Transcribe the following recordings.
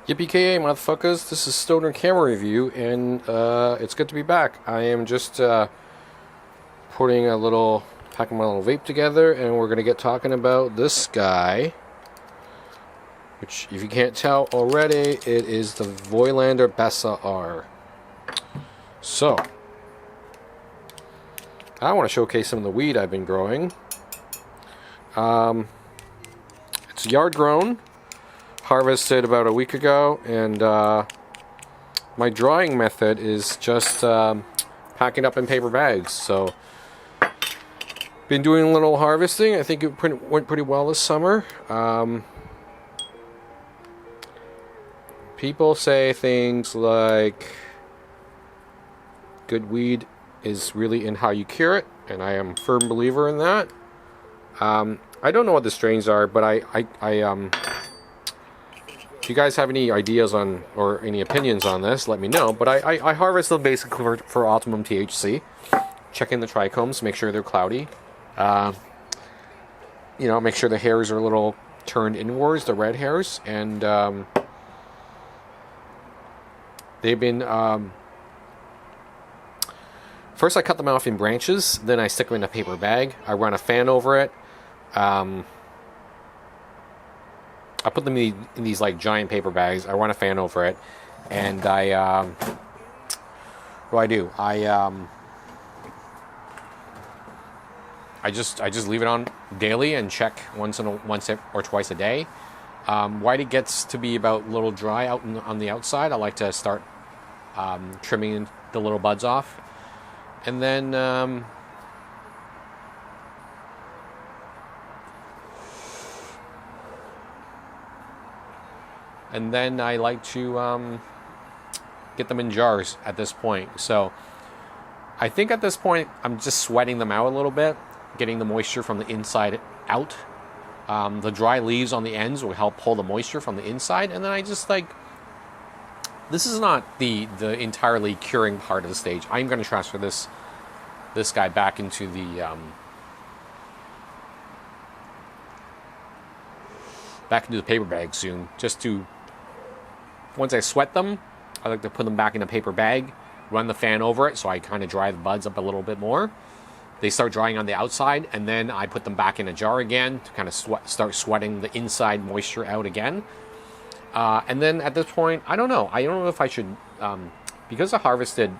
Yippee-ki-yay, motherfuckers. This is Stoner Camera Review, and it's good to be back. I am just packing my little vape together, and we're going to get talking about this guy, which, if you can't tell already, it is the Voigtlander Bessa R. So, I want to showcase some of the weed I've been growing. It's yard grown. Harvested about a week ago, and my drying method is just packing up in paper bags. So, been doing a little harvesting. I think it went pretty well this summer. People say things like good weed is really in how you cure it, and I am a firm believer in that. I don't know what the strains are, but if you guys have any ideas on or any opinions on this, let me know. But I harvest them basically for optimum THC. Checking the trichomes, make sure they're cloudy. Make sure the hairs are a little turned inwards, the red hairs, and they've been. First, I cut them off in branches. Then I stick them in a paper bag. I run a fan over it. I put them in these like giant paper bags. I run a fan over it, and what do? I just leave it on daily and check once or twice a day. While it gets to be about a little dry out on the outside, I like to start trimming the little buds off, and then. And then I like to get them in jars at this point. So I think at this point I'm just sweating them out a little bit, getting the moisture from the inside out. The dry leaves on the ends will help pull the moisture from the inside. And then I just this is not the entirely curing part of the stage. I'm going to transfer this guy back into the paper bag soon, just to. Once I sweat them, I like to put them back in a paper bag, run the fan over it so I kind of dry the buds up a little bit more. They start drying on the outside, and then I put them back in a jar again to kind of start sweating the inside moisture out again. And then at this point, I don't know if I should, because I harvested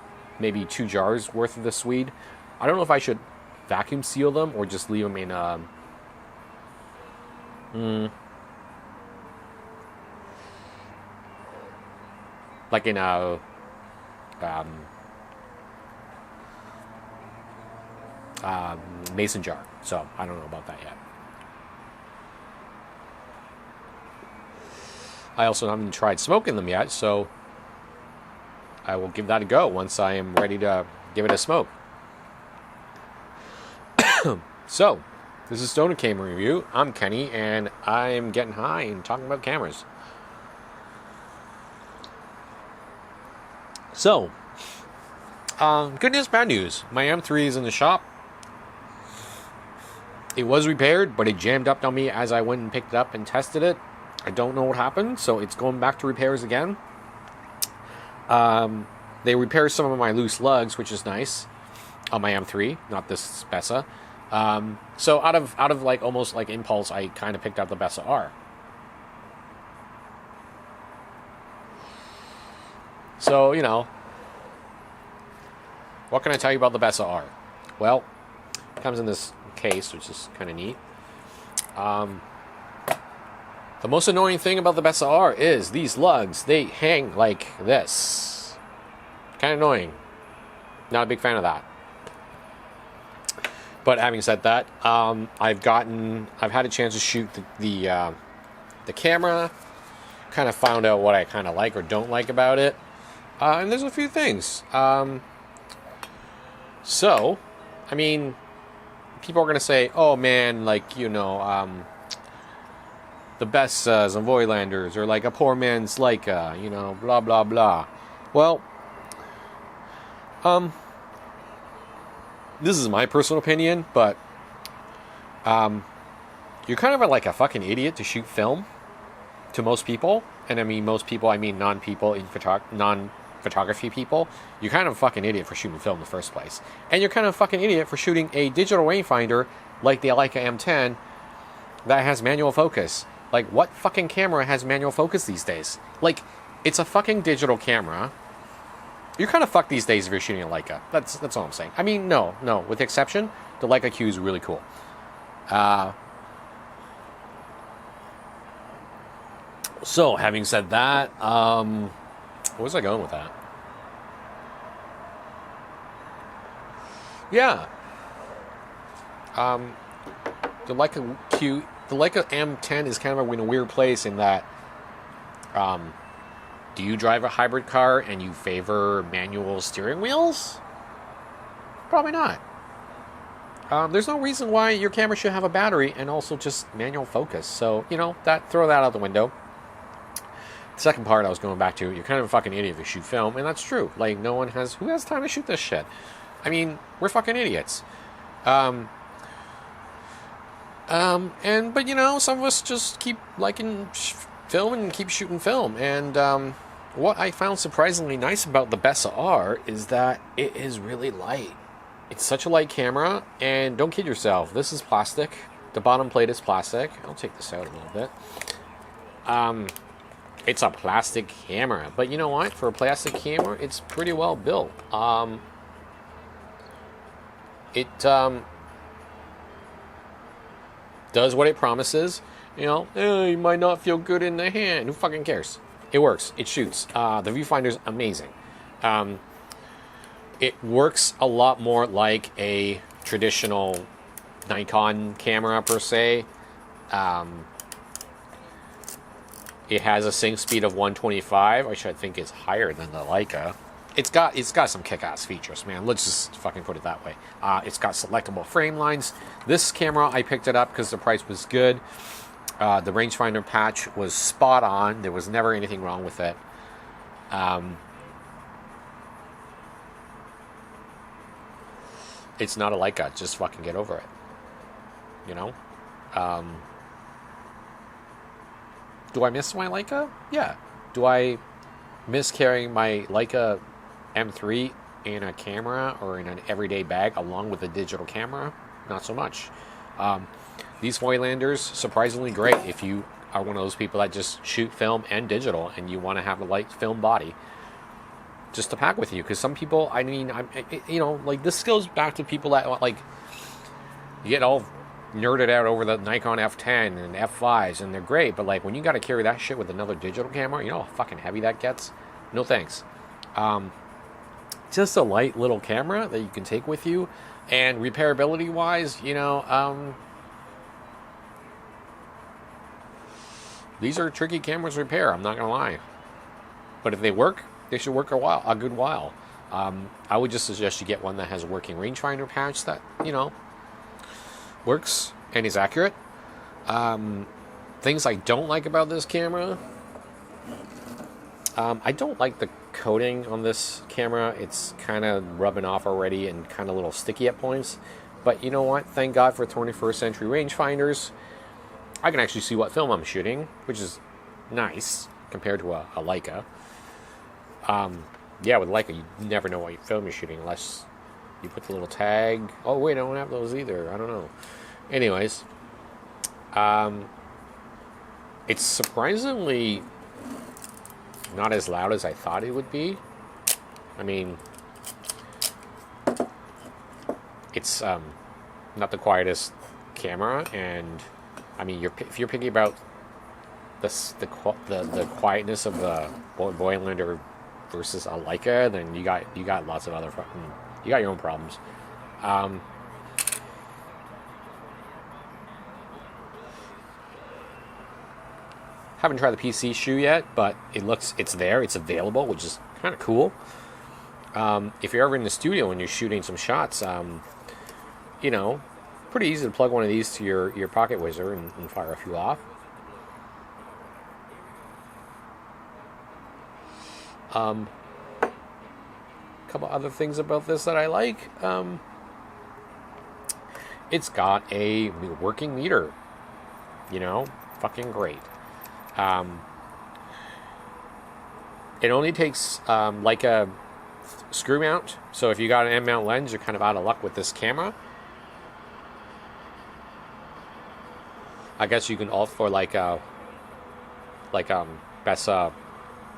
maybe 2 jars worth of this weed, I don't know if I should vacuum seal them or just leave them in a... like in a mason jar. So I don't know about that yet. I also haven't tried smoking them yet, so I will give that a go once I am ready to give it a smoke. So, this is Stoner Camera Review. I'm Kenny, and I'm getting high and talking about cameras. So, good news, bad news. My M3 is in the shop. It was repaired, but it jammed up on me as I went and picked it up and tested it. I don't know what happened, so it's going back to repairs again. They repaired some of my loose lugs, which is nice, on my M3, not this Bessa. So out of almost like impulse, I kind of picked up the Bessa R. So, what can I tell you about the Bessa R? Well, it comes in this case, which is kind of neat. The most annoying thing about the Bessa R is these lugs, they hang like this. Kind of annoying. Not a big fan of that. But having said that, I've had a chance to shoot the camera, kind of found out what I kind of like or don't like about it. And there's a few things. So, I mean, people are going to say, oh man, the Bessas and Voigtlanders are like a poor man's LEICA, blah, blah, blah. Well, this is my personal opinion, but you're kind of like a fucking idiot to shoot film. to most people, and I mean most people, I mean non-people in non-photography people, you're kind of a fucking idiot for shooting film in the first place. And you're kind of a fucking idiot for shooting a digital rangefinder like the LEICA M10 that has manual focus. Like, what fucking camera has manual focus these days? Like, it's a fucking digital camera. You're kind of fucked these days if you're shooting a Leica. That's all I'm saying. I mean, no. With the exception, the Leica Q is really cool. So, having said that, where was I going with that? Yeah. The Leica Q, the Leica M10 is kind of in a weird place in that, do you drive a hybrid car and you favor manual steering wheels? Probably not. There's no reason why your camera should have a battery and also just manual focus. So, throw that out the window. The second part I was going back to, you're kind of a fucking idiot if you shoot film, and that's true. Like, who has time to shoot this shit? I mean, we're fucking idiots. But some of us just keep liking film and keep shooting film. And what I found surprisingly nice about the Bessa R is that it is really light. It's such a light camera, and don't kid yourself, this is plastic. The bottom plate is plastic. I'll take this out a little bit. It's a plastic camera, but you know what? For a plastic camera, it's pretty well built. It does what it promises. You might not feel good in the hand. Who fucking cares? It works. It shoots. The viewfinder's amazing. It works a lot more like a traditional Nikon camera per se. It has a sync speed of 125, which I think is higher than the Leica. It's got some kick-ass features, man. Let's just fucking put it that way. It's got selectable frame lines. This camera, I picked it up because the price was good. The rangefinder patch was spot on. There was never anything wrong with it. It's not a Leica. Just fucking get over it. Do I miss my Leica? Yeah. Do I miss carrying my Leica M3 in a camera or in an everyday bag along with a digital camera? Not so much. These Voigtlanders, surprisingly great if you are one of those people that just shoot film and digital and you want to have a light film body just to pack with you. Because some people, this goes back to people that, you get all nerded out over the Nikon F10 and F5s, and they're great, but when you got to carry that shit with another digital camera, you know how fucking heavy that gets? No thanks. Just a light little camera that you can take with you, and repairability wise, these are tricky cameras to repair, I'm not gonna lie. But if they work, they should work a good while. I would just suggest you get one that has a working rangefinder patch that, works and is accurate. Things I don't like about this camera. I don't like the coating on this camera. It's kind of rubbing off already and kind of a little sticky at points. But you know what? Thank God for 21st century rangefinders. I can actually see what film I'm shooting, which is nice compared to a Leica. Yeah, with Leica, you never know what film you're shooting unless you put the little tag. Oh, wait, I don't have those either. I don't know. Anyways, it's surprisingly not as loud as I thought it would be. I mean, it's not the quietest camera, and I mean, if you're picking about the quietness of the Voigtlander versus a Leica, then you got lots of other you got your own problems. Haven't tried the PC shoe yet, but it's there, it's available, which is kind of cool. If you're ever in the studio and you're shooting some shots, pretty easy to plug one of these to your pocket whizzer and fire a few off. A couple other things about this that I like. It's got a working meter. Fucking great. It only takes like a screw mount. So if you got an M mount lens, you're kind of out of luck with this camera. I guess you can opt for like Bessa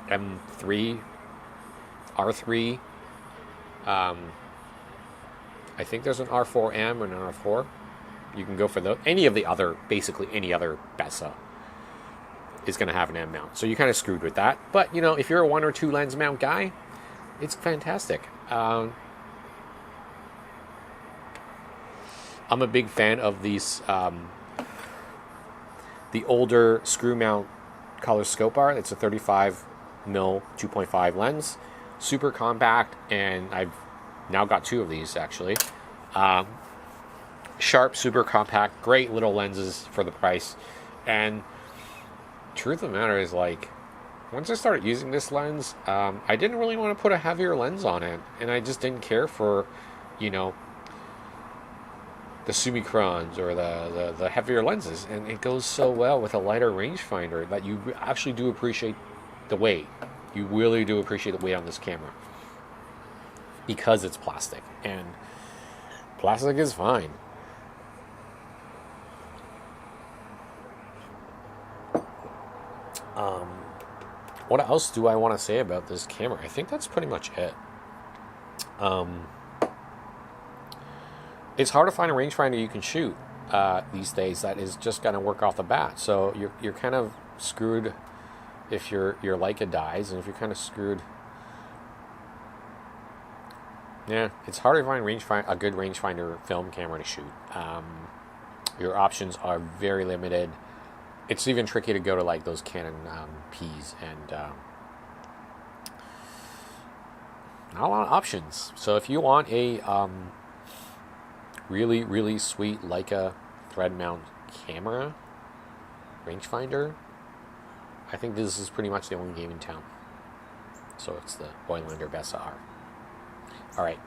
M3, R3. I think there's an R4M and an R4. You can go for basically any other Bessa is going to have an M mount. So you kind of screwed with that. But, you know, if you're a 1 or 2 lens mount guy, it's fantastic. I'm a big fan of these, the older screw mount color scope art. It's a 35mm 2.5 lens, super compact, and I've now got 2 of these actually. Sharp, super compact, great little lenses for the price. And truth of the matter is, like, once I started using this lens, I didn't really want to put a heavier lens on it, and I just didn't care for, you know, the Summicrons or the heavier lenses, and it goes so well with a lighter rangefinder that you actually do appreciate the weight. You really do appreciate the weight on this camera because it's plastic, and plastic is fine. What else do I want to say about this camera? I think that's pretty much it. It's hard to find a rangefinder you can shoot these days that is just going to work off the bat. So you're kind of screwed if your Leica dies, and if you're kind of screwed, yeah, it's hard to find a good rangefinder film camera to shoot. Your options are very limited. It's even tricky to go to like those Canon Ps, and not a lot of options. So if you want a really, really sweet Leica thread mount camera rangefinder, I think this is pretty much the only game in town. So it's the Voigtlander Bessa R. All right.